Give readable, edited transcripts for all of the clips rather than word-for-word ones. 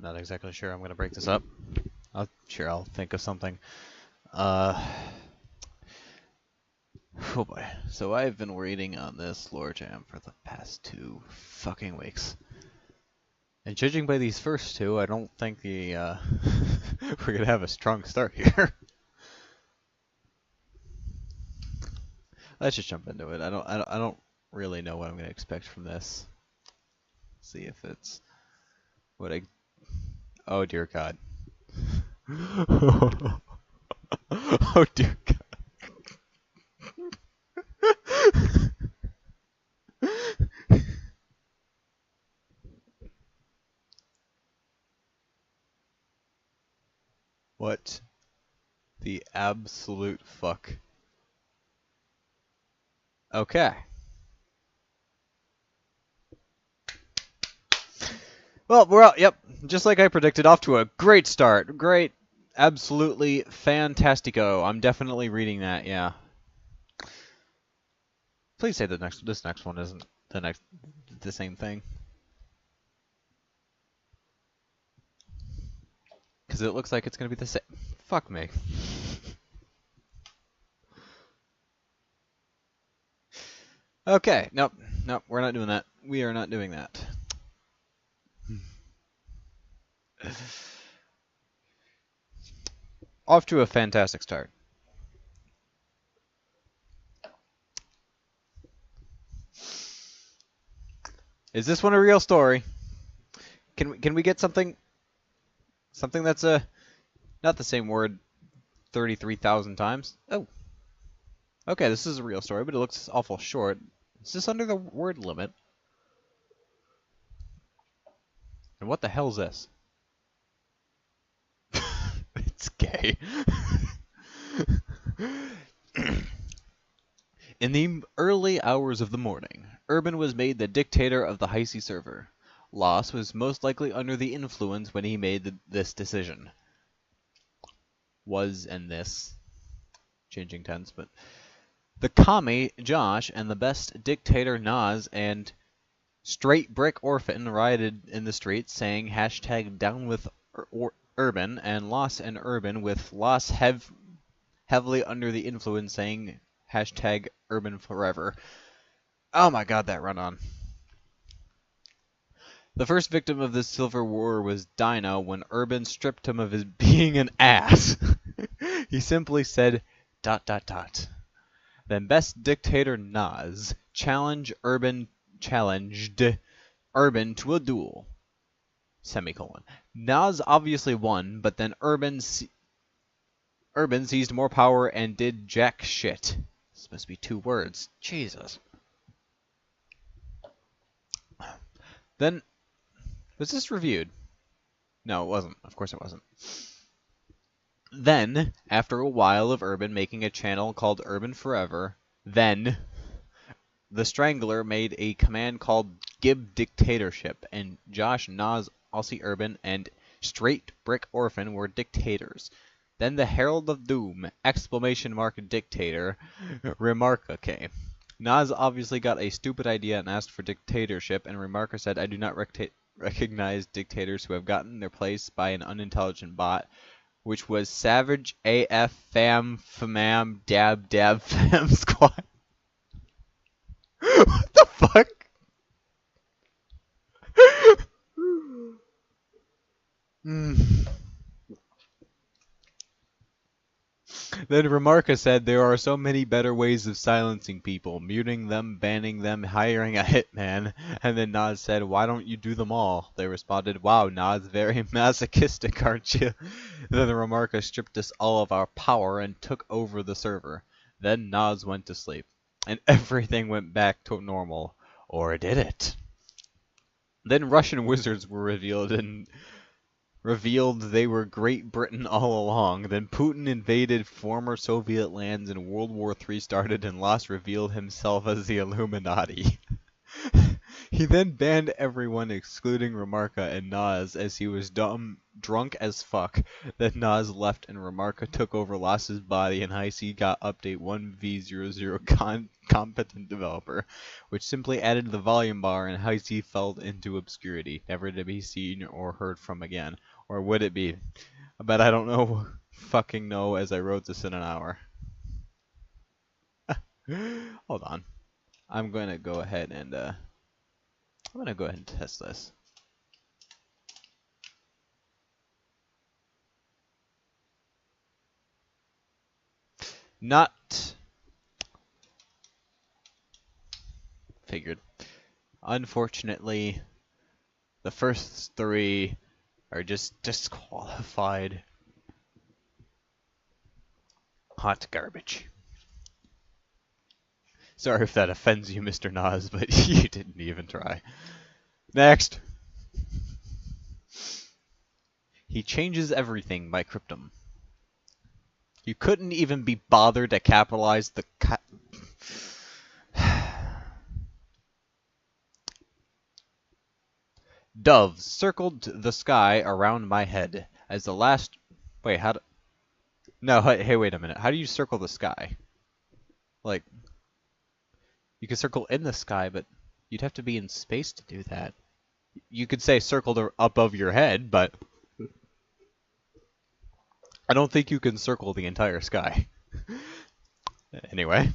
not exactly sure I'm going to break this up. I'll think of something. Oh boy. So I've been waiting on this lore jam for the past 2 fucking weeks. And judging by these first 2, I don't think we're gonna have a strong start here. Let's just jump into it. I don't really know what I'm gonna expect from this. See if it's what I. Oh dear God. Oh dear God. What the absolute fuck? Okay. Well, we're out. Yep, just like I predicted, off to a great start. Great, absolutely fantastico. I'm definitely reading that. Yeah. Please say this next one isn't the same thing, because it looks like it's gonna be the same. Fuck me. Okay. Nope. Nope. We're not doing that. We are not doing that. Off to a fantastic start. Is this one a real story? Can we get something that's not the same word 33,000 times? Oh. Okay, this is a real story, but it looks awful short. Is this under the word limit? And what the hell is this? It's gay. In the early hours of the morning, Urban was made the dictator of the Heisey server. Loss was most likely under the influence when he made this decision. Was and this. Changing tense, but... The commie, Josh, and the best dictator, Nas, and Straight Brick Orphan rioted in the streets saying hashtag down with Urban, and Loss and Urban with Loss heavily under the influence saying hashtag Urban Forever. Oh my god, that run-on. The first victim of this civil war was Dino when Urban stripped him of his being an ass. He simply said ... Then best dictator Nas challenged Urban to a duel. Semicolon. Nas obviously won, but then Urban seized more power and did jack shit. This must be 2 words. Jesus. Then, was this reviewed? No, it wasn't. Of course it wasn't. Then, after a while of Urban making a channel called Urban Forever, then the Strangler made a command called Gib Dictatorship, and Josh, Nas, Aussie Urban, and Straight Brick Orphan were dictators. Then the Herald of Doom, ! Dictator, Remarka came. Nas obviously got a stupid idea and asked for dictatorship, and Remarka said, I do not recognize dictators who have gotten their place by an unintelligent bot, which was Savage AF Fam Famam Dab Dab Fam Squad. What the fuck? Then Remarka said there are so many better ways of silencing people, muting them, banning them, hiring a hitman. And then Nas said, why don't you do them all? They responded, wow, Nas, very masochistic, aren't you? Then Remarka stripped us all of our power and took over the server. Then Nas went to sleep, and everything went back to normal. Or did it? Then Russian wizards were revealed and they were Great Britain all along. Then Putin invaded former Soviet lands and World War III started, and Loss revealed himself as the Illuminati. He then banned everyone excluding Remarka and Nas as he was drunk as fuck. Then Nas left and Remarka took over Loss's body and High-C got update 1v00 competent developer, which simply added the volume bar and High-C fell into obscurity, never to be seen or heard from again. Or would it be? I bet I don't know fucking know as I wrote this in an hour. Hold on. I'm gonna go ahead and test this. Not figured. Unfortunately, the first three are just disqualified. Hot garbage. Sorry if that offends you, Mr. Nas, but you didn't even try. Next! He changes everything by Cryptum. You couldn't even be bothered to capitalize the Doves circled the sky around my head as the last... Wait, how do... No, hey, wait a minute. How do you circle the sky? Like, you could circle in the sky, but you'd have to be in space to do that. You could say circled above your head, but I don't think you can circle the entire sky. Anyway.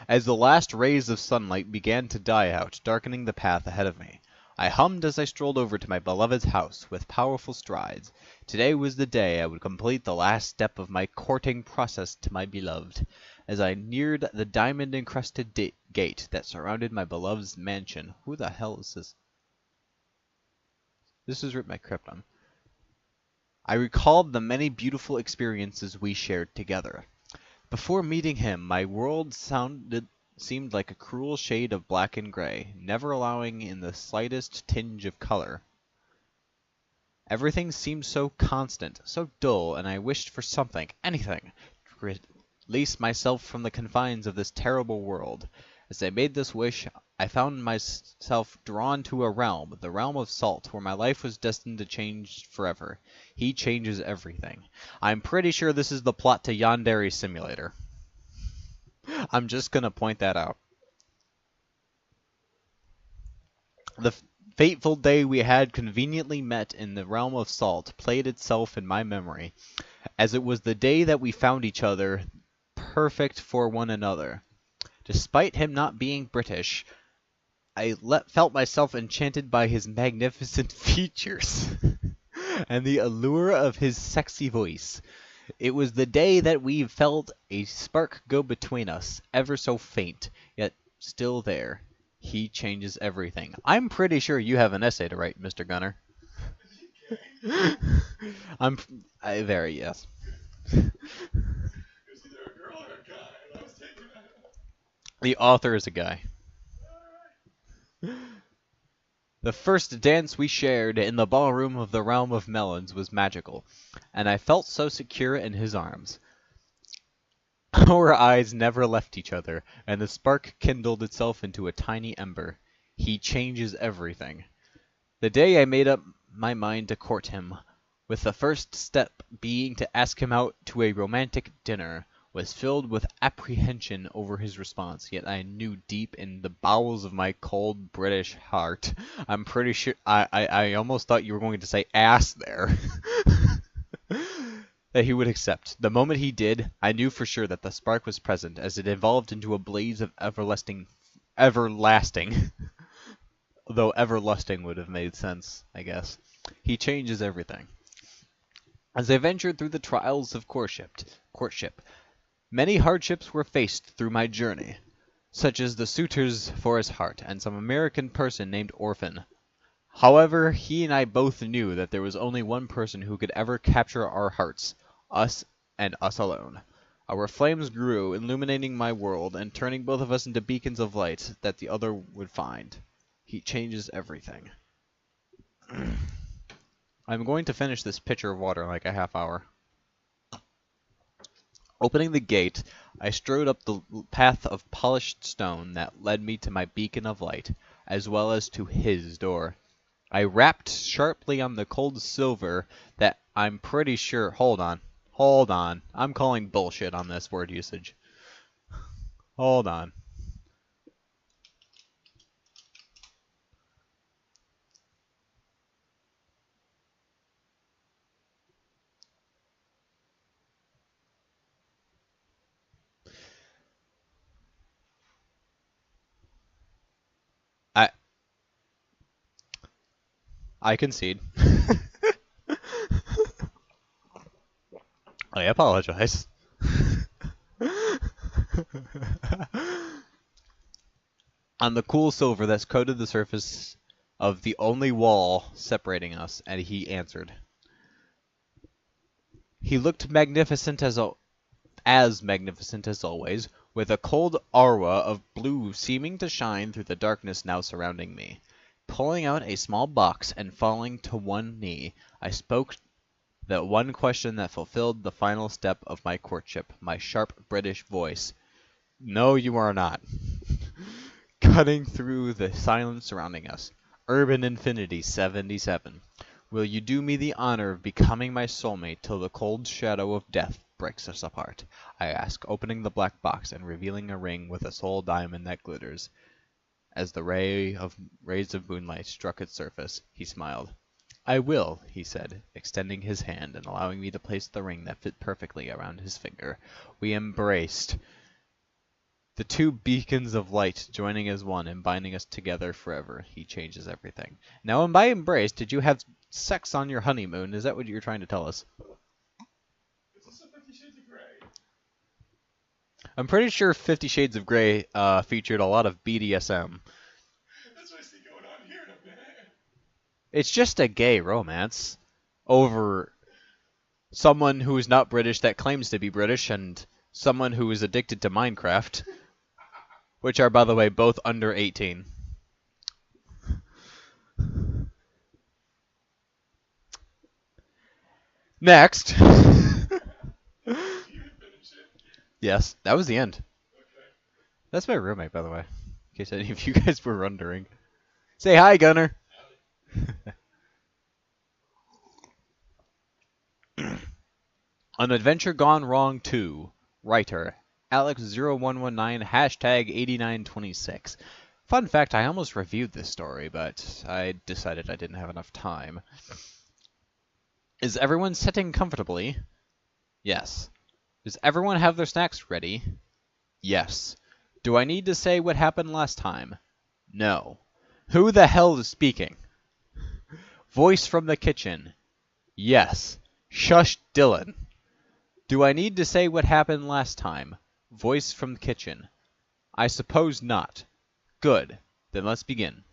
As the last rays of sunlight began to die out, darkening the path ahead of me, I hummed as I strolled over to my beloved's house with powerful strides. Today was the day I would complete the last step of my courting process to my beloved. As I neared the diamond-encrusted gate that surrounded my beloved's mansion... Who the hell is this? This is written by Cryptum. I recalled the many beautiful experiences we shared together. Before meeting him, my world seemed like a cruel shade of black and gray, never allowing in the slightest tinge of color. Everything seemed so constant, so dull, and I wished for something, anything, to release myself from the confines of this terrible world. As I made this wish, I found myself drawn to a realm, the realm of Salt, where my life was destined to change forever. He changes everything. I'm pretty sure this is the plot to Yandere Simulator. I'm just gonna point that out. The fateful day we had conveniently met in the realm of Salt played itself in my memory, as it was the day that we found each other perfect for one another. Despite him not being British, I felt myself enchanted by his magnificent features and the allure of his sexy voice. It was the day that we felt a spark go between us, ever so faint, yet still there. He changes everything. I'm pretty sure you have an essay to write, Mr. Gunner. Very, yes. The author is a guy. The first dance we shared in the ballroom of the Realm of Melons was magical, and I felt so secure in his arms. Our eyes never left each other, and the spark kindled itself into a tiny ember. He changes everything. The day I made up my mind to court him, with the first step being to ask him out to a romantic dinner, was filled with apprehension over his response, yet I knew deep in the bowels of my cold British heart, I'm pretty sure, I almost thought you were going to say ass there, that he would accept. The moment he did, I knew for sure that the spark was present, as it evolved into a blaze of everlasting, though everlasting would have made sense, I guess. He changes everything. As I ventured through the trials of courtship, many hardships were faced through my journey, such as the suitors for his heart and some American person named Orphan. However, he and I both knew that there was only one person who could ever capture our hearts, us and us alone. Our flames grew, illuminating my world and turning both of us into beacons of light that the other would find. He changes everything. I'm going to finish this pitcher of water in like a half hour. Opening the gate, I strode up the path of polished stone that led me to my beacon of light, as well as to his door. I rapped sharply on the cold silver that I'm pretty sure. Hold on. Hold on. I'm calling bullshit on this word usage. Hold on. I I concede. I apologize. On the cool silver that's coated the surface of the only wall separating us, and he answered. He looked magnificent as magnificent as always, with a cold aura of blue seeming to shine through the darkness now surrounding me. Pulling out a small box and falling to one knee, I spoke the one question that fulfilled the final step of my courtship, my sharp British voice. No, you are not. Cutting through the silence surrounding us. Urban Infinity 77. Will you do me the honor of becoming my soulmate till the cold shadow of death breaks us apart? I ask, opening the black box and revealing a ring with a soul diamond that glitters. As the rays of moonlight struck its surface, he smiled. I will, he said, extending his hand and allowing me to place the ring that fit perfectly around his finger. We embraced, the two beacons of light joining as one and binding us together forever. He changes everything. Now, and by embrace, did you have sex on your honeymoon? Is that what you're trying to tell us? Is this a 50 Shades of Grey? I'm pretty sure 50 Shades of Grey featured a lot of BDSM. That's what I see going on here in a minute. It's just a gay romance over someone who is not British that claims to be British and someone who is addicted to Minecraft, which are, by the way, both under 18. Next. Yes, that was the end. Okay. That's my roommate, by the way, in case any of you guys were wondering. Say hi, Gunner. An Adventure Gone Wrong 2. Writer. Alex0119, hashtag 8926. Fun fact, I almost reviewed this story, but I decided I didn't have enough time. Is everyone sitting comfortably? Yes. Does everyone have their snacks ready? Yes. Do I need to say what happened last time? No. Who the hell is speaking? Voice from the kitchen. Yes. Shush, Dylan. Do I need to say what happened last time? Voice from the kitchen. I suppose not. Good. Then let's begin.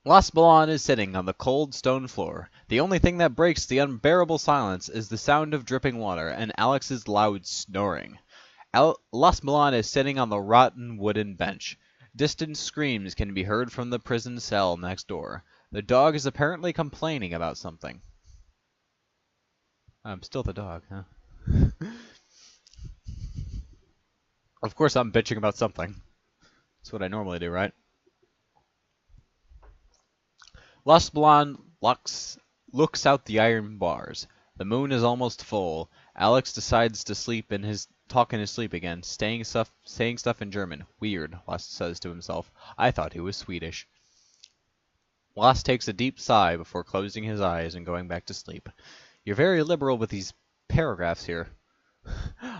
Las Balan is sitting on the cold stone floor. The only thing that breaks the unbearable silence is the sound of dripping water and Alex's loud snoring. Las Balan is sitting on the rotten wooden bench. Distant screams can be heard from the prison cell next door. The dog is apparently complaining about something. I'm still the dog, huh? Of course I'm bitching about something. That's what I normally do, right? Las Balan looks out the iron bars. The moon is almost full. Alex decides to talk in his sleep again, saying stuff in German. Weird, Las says to himself. I thought he was Swedish. Las takes a deep sigh before closing his eyes and going back to sleep. You're very liberal with these paragraphs here.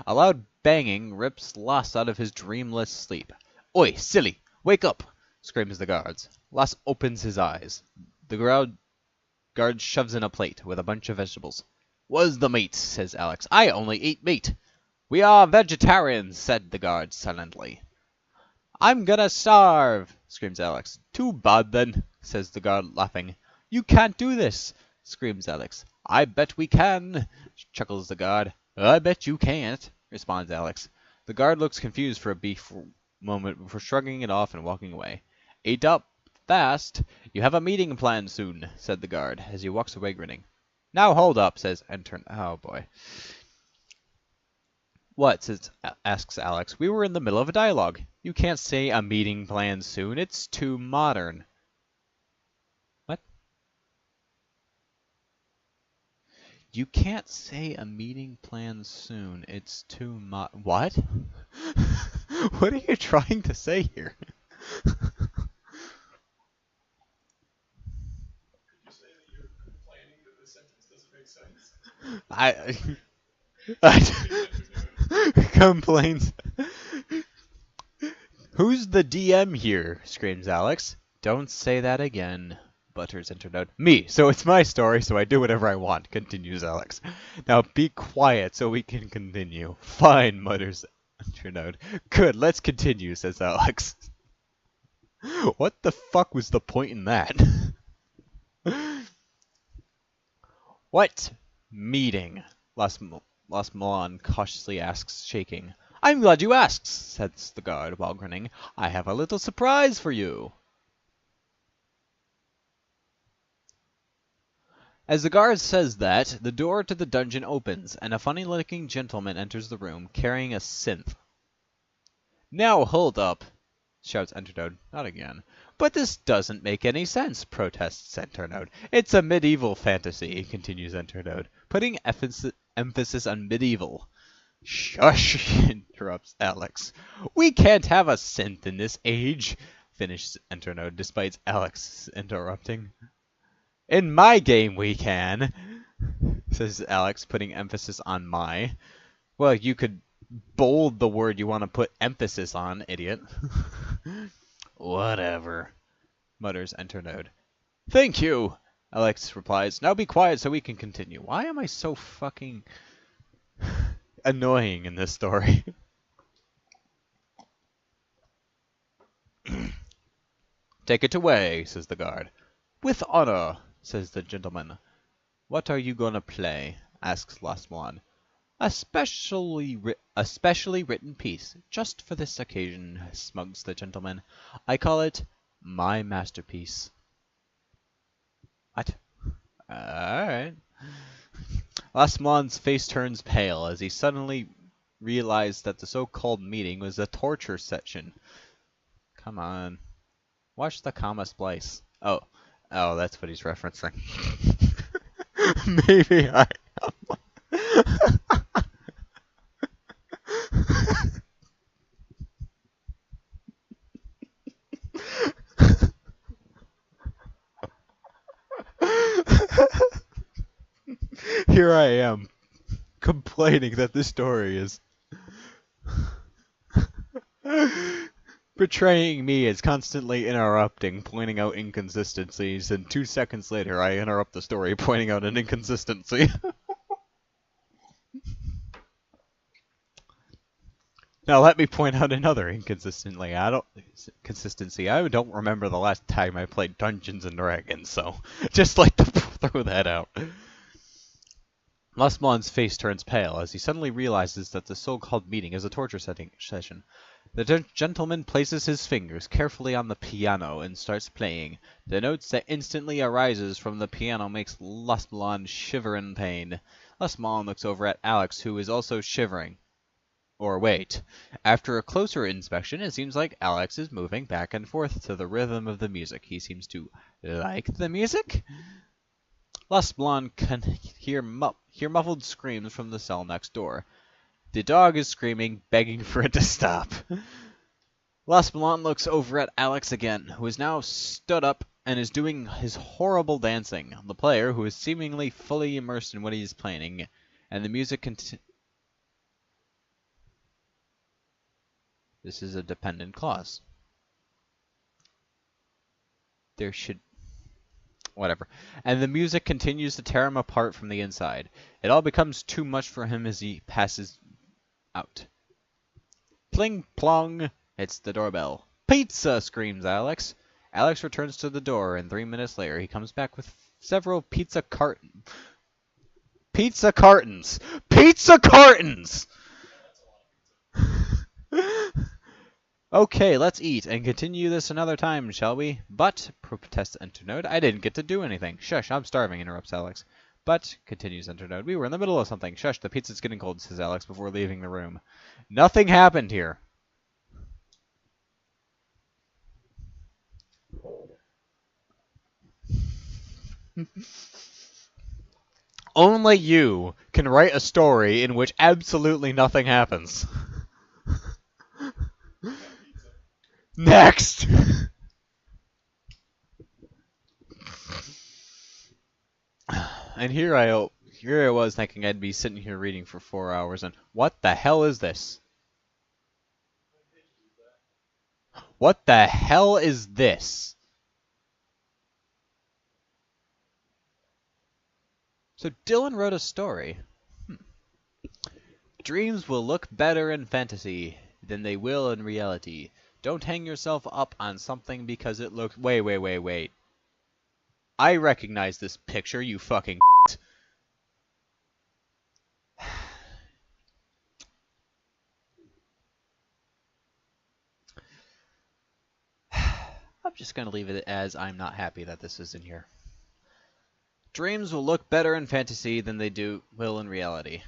A loud banging rips Las out of his dreamless sleep. Oi, silly! Wake up! Screams the guards. Las opens his eyes. The guard shoves in a plate with a bunch of vegetables. Where's the meat? Says Alex. I only eat meat. We are vegetarians, said the guard silently. I'm gonna starve, screams Alex. Too bad then, says the guard laughing. You can't do this, screams Alex. I bet we can, chuckles the guard. I bet you can't, responds Alex. The guard looks confused for a brief moment before shrugging it off and walking away. Eat up fast. You have a meeting planned soon, said the guard, as he walks away grinning. Now hold up, says intern. Oh boy. What? Asks Alex. We were in the middle of a dialogue. You can't say a meeting planned soon. It's too modern. What? You can't say a meeting planned soon. It's too What? What are you trying to say here? Could you say that you're complaining that this sentence doesn't make sense? I Please, complains. Who's the DM here? Screams Alex. Don't say that again, butters Internode. Me, so it's my story, so I do whatever I want, continues Alex. Now be quiet so we can continue. Fine, mutters Internode. Good, let's continue, says Alex. What the fuck was the point in that? What meeting? Las Milan cautiously asks, shaking. I'm glad you asked, says the guard while grinning. I have a little surprise for you. As the guard says that, the door to the dungeon opens, and a funny-looking gentleman enters the room, carrying a synth. Now hold up, shouts Enternode. Not again. But this doesn't make any sense, protests Enternode. It's a medieval fantasy, continues Enternode, putting emphasis on medieval. Shush, interrupts Alex. We can't have a synth in this age, finishes Enternode, despite Alex interrupting. In my game we can, says Alex, putting emphasis on my. Well, you could bold the word you want to put emphasis on, idiot. Whatever, mutters Enternode. Thank you, Alex replies. Now be quiet so we can continue. Why am I so fucking annoying in this story? Take it away, says the guard. With honor, says the gentleman. What are you gonna play? Asks Last One. A specially written piece, just for this occasion, smugs the gentleman. I call it my masterpiece. What? Alright. Lasmon's face turns pale as he suddenly realized that the so-called meeting was a torture session. Come on. Watch the comma splice. Oh, that's what he's referencing. Maybe I Here I am, complaining that this story is portraying me as constantly interrupting, pointing out inconsistencies, and 2 seconds later I interrupt the story pointing out an inconsistency. Now let me point out another inconsistency. I don't remember the last time I played Dungeons and Dragons, so just like to throw that out. Lasmon's face turns pale as he suddenly realizes that the so-called meeting is a torture session. The gentleman places his fingers carefully on the piano and starts playing. The notes that instantly arises from the piano makes Lasmon shiver in pain. Lasmon looks over at Alex, who is also shivering. Or wait. After a closer inspection, it seems like Alex is moving back and forth to the rhythm of the music. He seems to like the music? Lasmon can hear muffled screams from the cell next door. The dog is screaming, begging for it to stop. Lasmon looks over at Alex again, who is now stood up and is doing his horrible dancing. The player, who is seemingly fully immersed in what he is playing, and the music This is a dependent clause. There should... Whatever. And the music continues to tear him apart from the inside. It all becomes too much for him as he passes out. Pling plong! It's the doorbell. Pizza! Screams Alex. Alex returns to the door, and 3 minutes later he comes back with several pizza cartons! Pizza cartons! Okay, let's eat and continue this another time, shall we? But, protests Enternode, I didn't get to do anything. Shush, I'm starving, interrupts Alex. But, continues Internode, we were in the middle of something. Shush, the pizza's getting cold, says Alex before leaving the room. Nothing happened here. Only you can write a story in which absolutely nothing happens. Next! And here I was thinking I'd be sitting here reading for 4 hours, and what the hell is this? What the hell is this? So Dylan wrote a story. Dreams will look better in fantasy than they will in reality. Don't hang yourself up on something because it looks... Wait. I recognize this picture, you fucking I'm just gonna leave it as I'm not happy that this is in here. Dreams will look better in fantasy than they will in reality.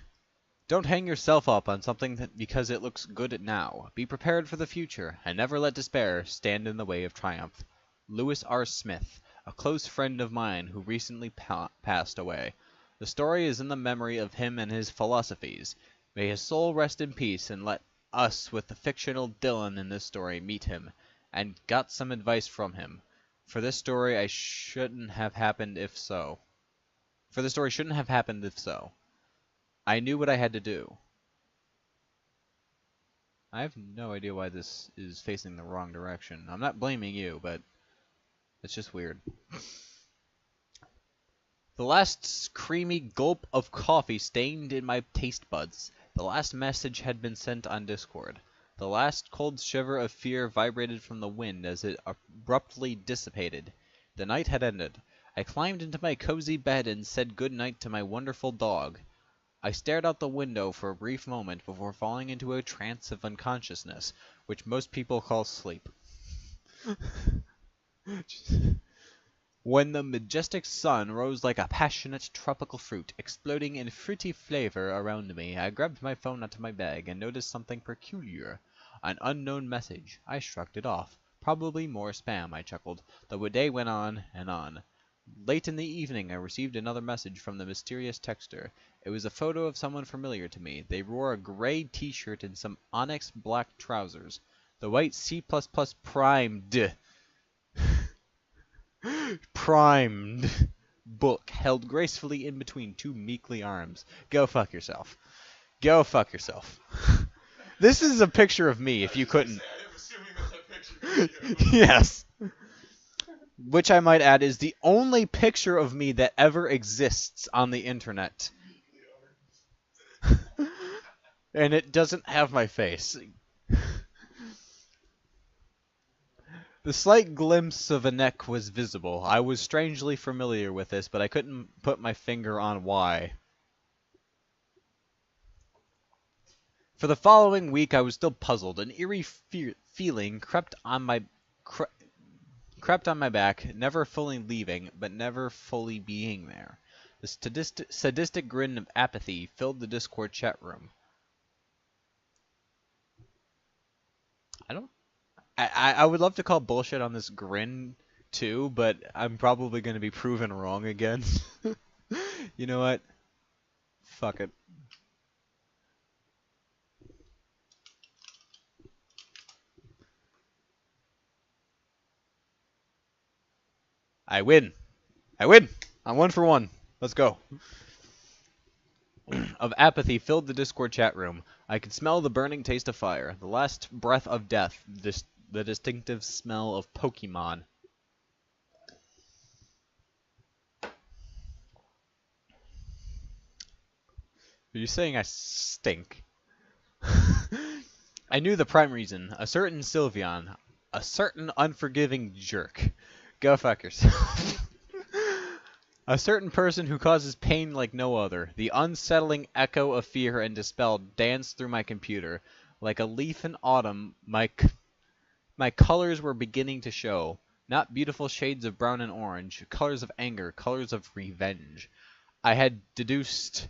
Don't hang yourself up on something because it looks good now. Be prepared for the future, and never let despair stand in the way of triumph. Lewis R. Smith, a close friend of mine who recently passed away. The story is in the memory of him and his philosophies. May his soul rest in peace, and let us with the fictional Dylan in this story meet him, and got some advice from him. For this story shouldn't have happened if so. I knew what I had to do. I have no idea why this is facing the wrong direction. I'm not blaming you, but it's just weird. The last creamy gulp of coffee stained in my taste buds. The last message had been sent on Discord. The last cold shiver of fear vibrated from the wind as it abruptly dissipated. The night had ended. I climbed into my cozy bed and said good night to my wonderful dog. I stared out the window for a brief moment before falling into a trance of unconsciousness, which most people call sleep. When the majestic sun rose like a passionate tropical fruit, exploding in fruity flavor around me, I grabbed my phone out of my bag and noticed something peculiar. An unknown message. I shrugged it off. Probably more spam, I chuckled. The day went on and on. Late in the evening, I received another message from the mysterious texter. It was a photo of someone familiar to me. They wore a gray t-shirt and some onyx black trousers. The white C++ primed book held gracefully in between two meekly arms. Go fuck yourself. Go fuck yourself. This is a picture of me, if you couldn't. I'm assuming that's a picture of you. Yes. Which I might add is the only picture of me that ever exists on the internet. And it doesn't have my face. The slight glimpse of a neck was visible. I was strangely familiar with this, but I couldn't put my finger on why. For the following week, I was still puzzled. An eerie feeling crept on my back, never fully leaving, but never fully being there. The sadistic grin of apathy filled the Discord chat room. I would love to call bullshit on this grin too, but I'm probably going to be proven wrong again. You know what? Fuck it. I win. I'm 1 for 1. Let's go. Of apathy filled the Discord chat room. I could smell the burning taste of fire, the last breath of death, the distinctive smell of Pokemon. Are you saying I stink? I knew the prime reason. A certain Sylveon. A certain unforgiving jerk. Go fuck yourself. A certain person who causes pain like no other. The unsettling echo of fear and dispel danced through my computer. Like a leaf in autumn, my colors were beginning to show. Not beautiful shades of brown and orange. Colors of anger. Colors of revenge. I had deduced,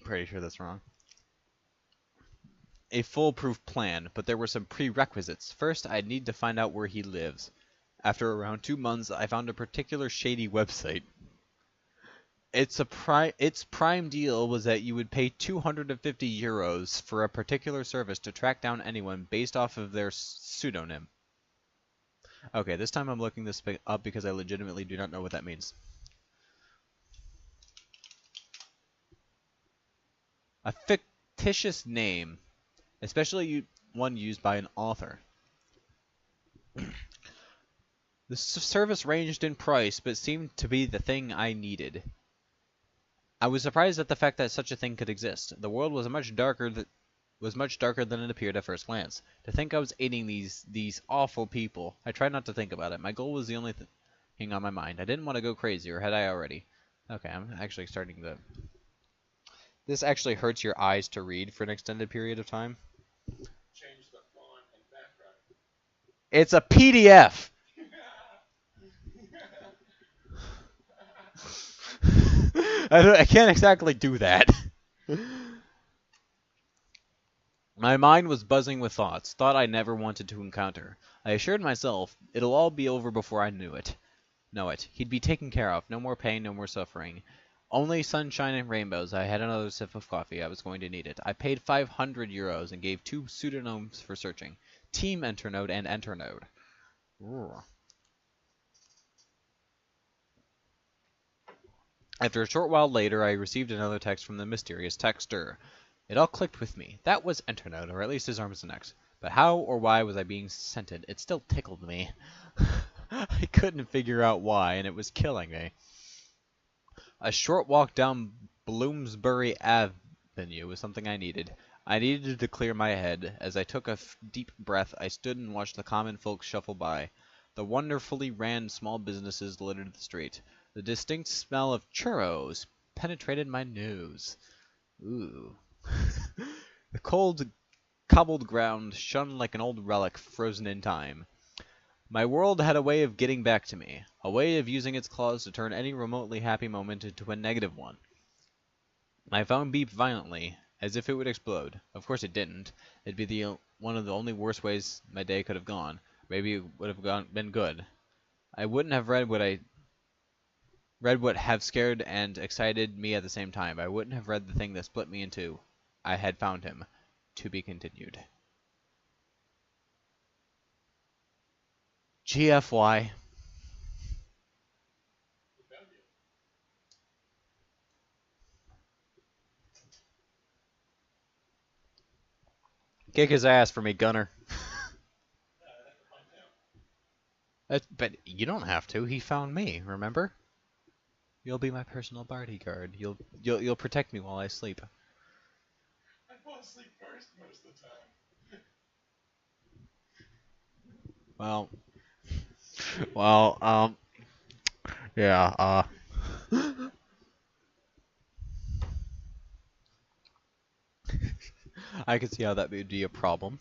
pretty sure that's wrong, a foolproof plan, but there were some prerequisites. First, I'd need to find out where he lives. After around 2 months, I found a particular shady website. Its prime deal was that you would pay 250 euros for a particular service to track down anyone based off of their pseudonym. Okay, this time I'm looking this up because I legitimately do not know what that means. A fictitious name, especially one used by an author. The service ranged in price, but seemed to be the thing I needed. I was surprised at the fact that such a thing could exist. The world was much darker than it appeared at first glance. To think I was aiding these awful people. I tried not to think about it. My goal was the only thing on my mind. I didn't want to go crazy, or had I already? Okay, I'm actually starting to... This actually hurts your eyes to read for an extended period of time. Change the font and background. It's a PDF! I can't exactly do that. My mind was buzzing with thoughts I never wanted to encounter. I assured myself it'll all be over before I knew it. He'd be taken care of. No more pain, no more suffering. Only sunshine and rainbows. I had another sip of coffee. I was going to need it. I paid 500 euros and gave 2 pseudonyms for searching. Team Enternode and Enternode. Ooh. After a short while later, I received another text from the mysterious texter. It all clicked with me. That was Enternode, or at least his arms and necks. But how or why was I being sent it? It still tickled me. I couldn't figure out why, and it was killing me. A short walk down Bloomsbury Avenue was something I needed. I needed to clear my head. As I took a deep breath, I stood and watched the common folk shuffle by. The wonderfully ran small businesses littered the street. The distinct smell of churros penetrated my nose. Ooh. The cold, cobbled ground shone like an old relic frozen in time. My world had a way of getting back to me, a way of using its claws to turn any remotely happy moment into a negative one. My phone beeped violently, as if it would explode. Of course it didn't. It'd be one of the only worst ways my day could have gone. Maybe it would have been good. I wouldn't have read what have scared and excited me at the same time. I wouldn't have read the thing that split me in two. I had found him. To be continued. GFY. He found you. Kick his ass for me, Gunner. I have to find him. But you don't have to. He found me, remember? You'll be my personal bodyguard. You'll protect me while I sleep. I fall asleep first most of the time. Well, well, yeah, I could see how that would be a problem.